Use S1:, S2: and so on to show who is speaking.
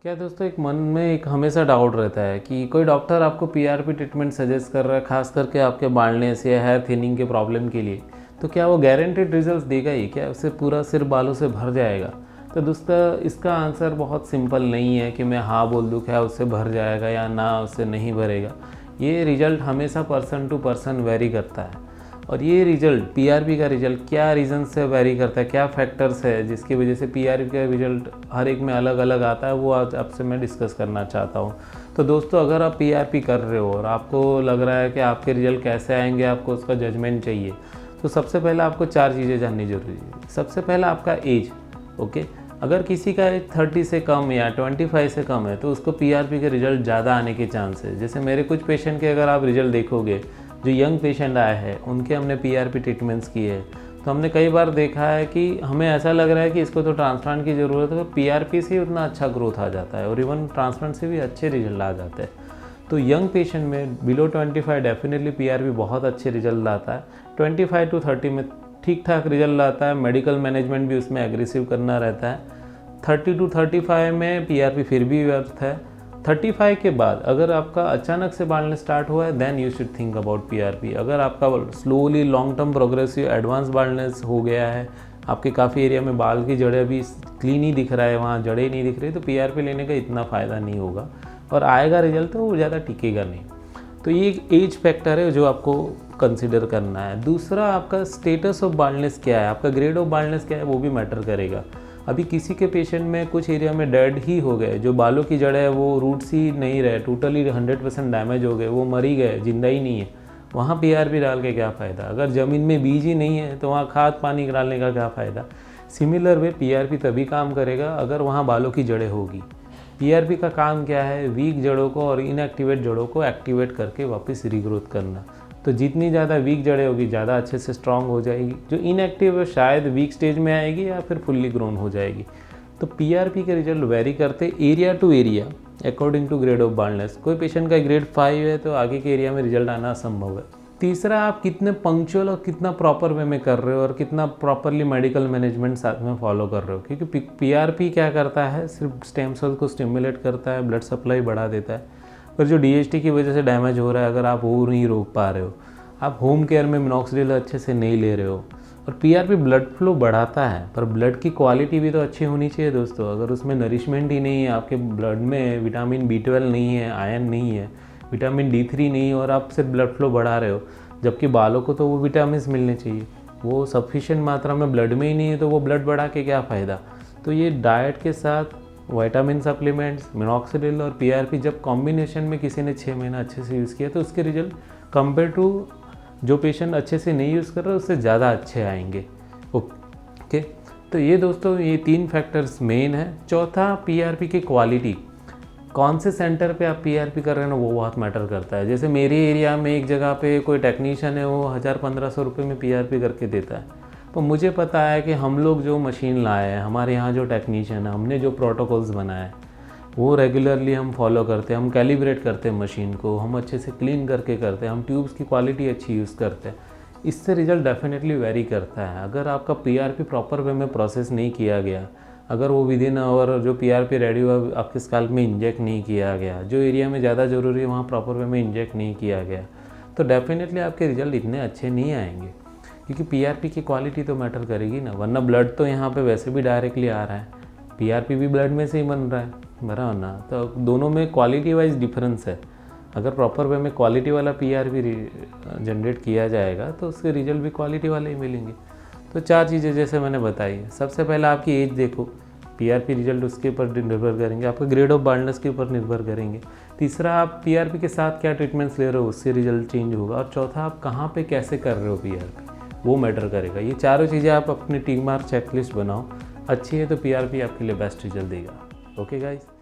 S1: क्या दोस्तों, एक मन में एक हमेशा डाउट रहता है कि कोई डॉक्टर आपको पीआरपी ट्रीटमेंट सजेस्ट कर रहा है, खास करके आपके बाल्डनेस या हेयर थिनिंग के प्रॉब्लम के लिए, तो क्या वो गारंटेड रिजल्ट्स देगा ही? क्या उससे पूरा सिर बालों से भर जाएगा? तो दोस्तों, इसका आंसर बहुत सिंपल नहीं है कि मैं हाँ बोल दूँ क्या उससे भर जाएगा या ना उससे नहीं भरेगा। ये रिजल्ट हमेशा पर्सन टू पर्सन वेरी करता है। और ये रिजल्ट पीआरपी का रिजल्ट क्या रीज़न से वेरी करता है, क्या फैक्टर्स है जिसकी वजह से पीआरपी का रिजल्ट हर एक में अलग अलग आता है, वो आज आपसे मैं डिस्कस करना चाहता हूँ। तो दोस्तों, अगर आप पीआरपी कर रहे हो और आपको लग रहा है कि आपके रिजल्ट कैसे आएंगे, आपको उसका जजमेंट चाहिए, तो सबसे पहले आपको 4 चीज़ें जाननी जरूरी है। सबसे पहला आपका एज। ओके, अगर किसी का एज 30 से कम या 25 से कम है तो उसको पीआरपी के रिजल्ट ज़्यादा आने के चांस है। जैसे मेरे कुछ पेशेंट के अगर आप रिजल्ट देखोगे, जो यंग पेशेंट आए हैं उनके हमने पीआरपी ट्रीटमेंट्स किए हैं, तो हमने कई बार देखा है कि हमें ऐसा लग रहा है कि इसको तो ट्रांसप्लांट की ज़रूरत है, तो पीआरपी से ही उतना अच्छा ग्रोथ आ जाता है और इवन ट्रांसप्लांट से भी अच्छे रिजल्ट आ जाते हैं। तो यंग पेशेंट में बिलो 25 डेफिनेटली पीआरपी बहुत अच्छे रिजल्ट लाता है। 25 to 30 में ठीक ठाक रिजल्ट लाता है, मेडिकल मैनेजमेंट भी उसमें एग्रेसिव करना रहता है। 30 to 35 में पीआरपी फिर भी व्यर्थ है। 35 के बाद अगर आपका अचानक से बाल्डनेस स्टार्ट हुआ है, then you should think about PRP. अगर आपका slowly long term progressive advance baldness हो गया है, आपके काफ़ी एरिया में बाल की जड़ें अभी क्लीन ही दिख रहा है, वहाँ जड़ें नहीं दिख रही, तो पीआरपी लेने का इतना फ़ायदा नहीं होगा और आएगा रिजल्ट तो वो ज़्यादा टिकेगा नहीं। तो ये एक एज फैक्टर है जो आपको कंसिडर करना है। दूसरा, आपका स्टेटस ऑफ बाल्डनेस क्या है, आपका ग्रेड ऑफ बाल्डनेस क्या है, वो भी मैटर करेगा। अभी किसी के पेशेंट में कुछ एरिया में डेड ही हो गए, जो बालों की जड़ है वो रूट्स ही नहीं रहे, टोटली 100% डैमेज हो गए, वो मर ही गए, जिंदा ही नहीं है, वहाँ पीआरपी डाल के क्या फ़ायदा? अगर ज़मीन में बीज ही नहीं है तो वहाँ खाद पानी डालने का क्या फ़ायदा? सिमिलर वे पीआरपी तभी काम करेगा अगर वहाँ बालों की जड़ें होगी। पीआरपी का काम क्या है? वीक जड़ों को और इनएक्टिवेट जड़ों को एक्टिवेट करके वापस रीग्रोथ करना। तो जितनी ज़्यादा वीक जड़ें होगी ज़्यादा अच्छे से स्ट्रांग हो जाएगी, जो इनएक्टिव है शायद वीक स्टेज में आएगी या फिर फुल्ली ग्रोन हो जाएगी। तो पीआरपी के रिजल्ट वेरी करते area to area according to grade of baldness. कोई पेशेंट का ग्रेड 5 है तो आगे के एरिया में रिजल्ट आना असंभव है। तीसरा, आप कितने पंक्चुअल और कितना प्रॉपर वे में कर रहे हो और कितना प्रॉपरली मेडिकल मैनेजमेंट साथ में फॉलो कर रहे हो। क्योंकि पीआरपी क्या करता है, सिर्फ स्टेम सेल को स्टिमुलेट करता है, ब्लड सप्लाई बढ़ा देता है, पर जो डीएचटी की वजह से डैमेज हो रहा है अगर आप वो नहीं रोक पा रहे हो, आप होम केयर में मिनॉक्सिडिल अच्छे से नहीं ले रहे हो। और पीआरपी ब्लड फ्लो बढ़ाता है, पर ब्लड की क्वालिटी भी तो अच्छी होनी चाहिए दोस्तों। अगर उसमें नरिशमेंट ही नहीं है, आपके ब्लड में विटामिन B12 नहीं है, आयरन नहीं है, विटामिन D3 नहीं है और आप सिर्फ ब्लड फ्लो बढ़ा रहे हो, जबकि बालों को तो वो विटामिन मिलने चाहिए, वो सफिशिएंट मात्रा में ब्लड में ही नहीं है, तो वो ब्लड बढ़ा के क्या फ़ायदा? तो ये डाइट के साथ विटामिन सप्लीमेंट्स, मिनॉक्सिडिल और पीआरपी जब कॉम्बिनेशन में किसी ने 6 महीना अच्छे से यूज़ किया तो उसके रिजल्ट कंपेयर टू जो पेशेंट अच्छे से नहीं यूज़ कर रहे उससे ज़्यादा अच्छे आएंगे। ओके, तो ये दोस्तों ये 3 फैक्टर्स मेन है। चौथा, पीआरपी की क्वालिटी। कौन से सेंटर पे आप पीआरपी कर रहे हैं ना, वो बहुत मैटर करता है। जैसे मेरे एरिया में एक जगह पे कोई टेक्नीशियन है, वो 1000-1500 रुपये में पीआरपी करके देता है। तो मुझे पता है कि हम लोग जो मशीन लाए हैं, हमारे यहाँ जो टेक्नीशियन है, हमने जो प्रोटोकॉल्स बनाए वो रेगुलरली हम फॉलो करते हैं, हम कैलिब्रेट करते हैं मशीन को, हम अच्छे से क्लीन करके करते हैं, हम ट्यूब्स की क्वालिटी अच्छी यूज़ करते हैं। इससे रिजल्ट डेफिनेटली वेरी करता है। अगर आपका पीआरपी प्रॉपर वे में प्रोसेस नहीं किया गया, अगर वो विद इन आवर जो पीआरपी रेडी हुआ आपके स्कैल्प में इंजेक्ट नहीं किया गया, जो एरिया में ज़्यादा ज़रूरी है वहाँ प्रॉपर वे में इंजेक्ट नहीं किया गया, तो डेफिनेटली आपके रिजल्ट इतने अच्छे नहीं आएंगे। क्योंकि पीआरपी की क्वालिटी तो मैटर करेगी ना, वरना ब्लड तो यहाँ पे वैसे भी डायरेक्टली आ रहा है, पीआरपी भी ब्लड में से ही बन रहा है, बराबर ना। तो दोनों में क्वालिटी वाइज डिफरेंस है। अगर प्रॉपर वे में क्वालिटी वाला पीआरपी जनरेट किया जाएगा तो उसके रिजल्ट भी क्वालिटी वाले ही मिलेंगे। तो 4 चीज़ें जैसे मैंने बताई। सबसे पहले आपकी एज देखो, पीआरपी रिजल्ट उसके ऊपर निर्भर करेंगे, आपका ग्रेड ऑफ बाल्डनेस के ऊपर निर्भर करेंगे। तीसरा, आप पीआरपी के साथ क्या ट्रीटमेंट्स ले रहे हो, उससे रिजल्ट चेंज होगा। और चौथा, आप कहाँ पे कैसे कर रहे हो पीआरपी, वो मैटर करेगा। ये चारों चीज़ें आप अपनी टीम मार्क चेकलिस्ट बनाओ, अच्छी है तो पीआरपी आपके लिए बेस्ट रिजल्ट देगा। Okay guys.